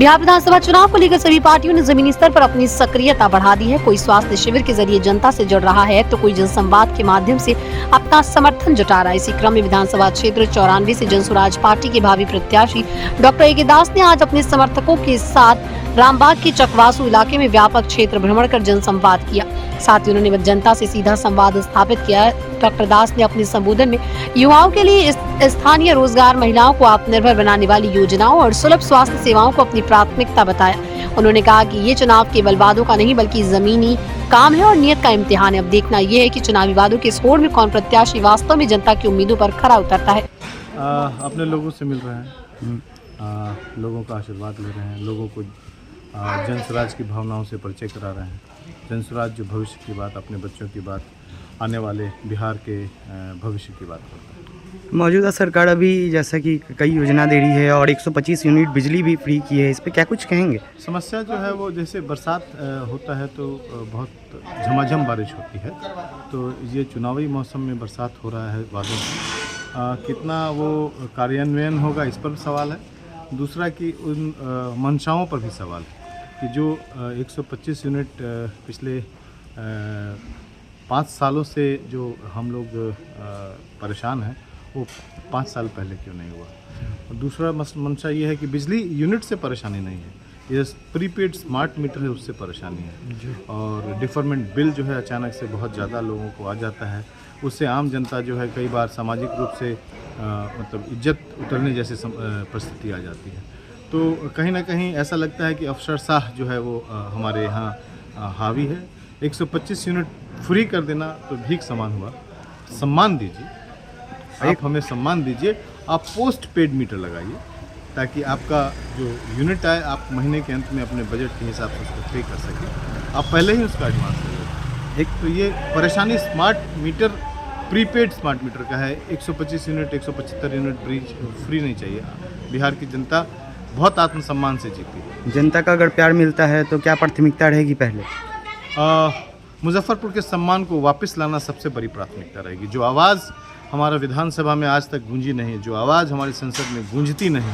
बिहार विधानसभा चुनाव को लेकर सभी पार्टियों ने जमीनी स्तर पर अपनी सक्रियता बढ़ा दी है। कोई स्वास्थ्य शिविर के जरिए जनता से जुड़ रहा है तो कोई जनसंवाद के माध्यम से अपना समर्थन जुटा रहा है। इसी क्रम में विधानसभा क्षेत्र 94 से जनसुराज पार्टी के भावी प्रत्याशी डॉक्टर ए के दास ने आज अपने समर्थकों के साथ रामबाग के चकवासू इलाके में व्यापक क्षेत्र भ्रमण कर जनसंवाद किया। साथ ही उन्होंने जनता से सीधा संवाद स्थापित किया। डॉक्टर दास ने अपने संबोधन में युवाओं के लिए स्थानीय रोजगार, महिलाओं को आत्मनिर्भर बनाने वाली योजनाओं और सुलभ स्वास्थ्य सेवाओं को अपनी प्राथमिकता बताया। उन्होंने कहा कि ये चुनाव केवल वादों का नहीं बल्कि जमीनी काम है और नियत का इम्तिहान है। अब देखना ये है कि चुनावी वादों के इस होड़ में कौन प्रत्याशी वास्तव में जनता की उम्मीदों पर खरा उतरता है। अपने लोगों से मिल रहे हैं, लोगों का आशीर्वाद ले रहे हैं, लोगों को जनस्वराज की भावनाओं से परिचय करा रहे हैं। जनस्वराज जो भविष्य की बात, अपने बच्चों की बात, आने वाले बिहार के भविष्य की बात करता है। मौजूदा सरकार अभी जैसा कि कई योजना दे रही है और 125 यूनिट बिजली भी फ्री की है, इस पर क्या कुछ कहेंगे? समस्या जो है वो जैसे बरसात होता है तो बहुत झमाझम बारिश होती है, तो ये चुनावी मौसम में बरसात हो रहा है वादों में, कितना वो कार्यान्वयन होगा इस पर भी सवाल है। दूसरा कि उन मंशाओं पर भी सवाल है कि जो 125 यूनिट पिछले 5 सालों से जो हम लोग परेशान हैं वो 5 साल पहले क्यों नहीं हुआ। और दूसरा मंशा ये है कि बिजली यूनिट से परेशानी नहीं है, ये प्रीपेड स्मार्ट मीटर है उससे परेशानी है। और डिफरमेंट बिल जो है अचानक से बहुत ज़्यादा लोगों को आ जाता है, उससे आम जनता जो है कई बार सामाजिक रूप से मतलब इज्जत उतरने जैसी परिस्थिति आ जाती है। तो कहीं ना कहीं ऐसा लगता है कि अफसरशाह जो है वो हमारे यहाँ हावी है। 125 यूनिट फ्री कर देना तो भीख समान हुआ। सम्मान दीजिए, आप हमें सम्मान दीजिए, आप पोस्ट पेड मीटर लगाइए ताकि आपका जो यूनिट आए आप महीने के अंत में अपने बजट के हिसाब से उसको पे कर सकें। आप पहले ही उसका एडवांस करिए। एक तो ये परेशानी smart meter, prepaid smart meter का है। 125 यूनिट 175 यूनिट फ्री नहीं चाहिए। बिहार की जनता बहुत आत्मसम्मान से जीती है। जनता का अगर प्यार मिलता है तो क्या प्राथमिकता रहेगी? पहले मुजफ्फरपुर के सम्मान को वापस लाना सबसे बड़ी प्राथमिकता रहेगी। जो आवाज़ हमारा विधानसभा में आज तक गूंजी नहीं, जो आवाज़ हमारी संसद में गूंजती नहीं,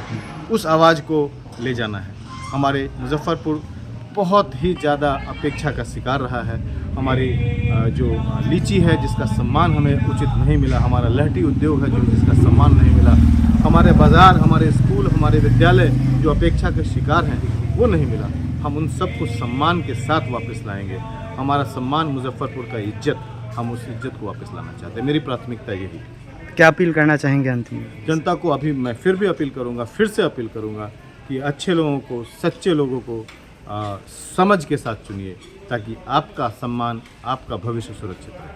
उस आवाज़ को ले जाना है। हमारे मुजफ्फरपुर बहुत ही ज़्यादा अपेक्षा का शिकार रहा है। हमारी जो लीची है जिसका सम्मान हमें उचित नहीं मिला, हमारा लहटी उद्योग है जो जिसका सम्मान नहीं मिला, हमारे बाज़ार, हमारे स्कूल, हमारे विद्यालय जो अपेक्षा के शिकार हैं वो नहीं मिला। हम उन सबको सम्मान के साथ वापस लाएंगे। हमारा सम्मान, मुजफ्फरपुर का इज्जत, हम उस इज्जत को वापस लाना चाहते हैं। मेरी प्राथमिकता यही है। क्या अपील करना चाहेंगे अंतिम? जनता को अभी मैं फिर भी अपील करूंगा, फिर से अपील करूंगा कि अच्छे लोगों को, सच्चे लोगों को समझ के साथ चुनिए ताकि आपका सम्मान, आपका भविष्य सुरक्षित रहे।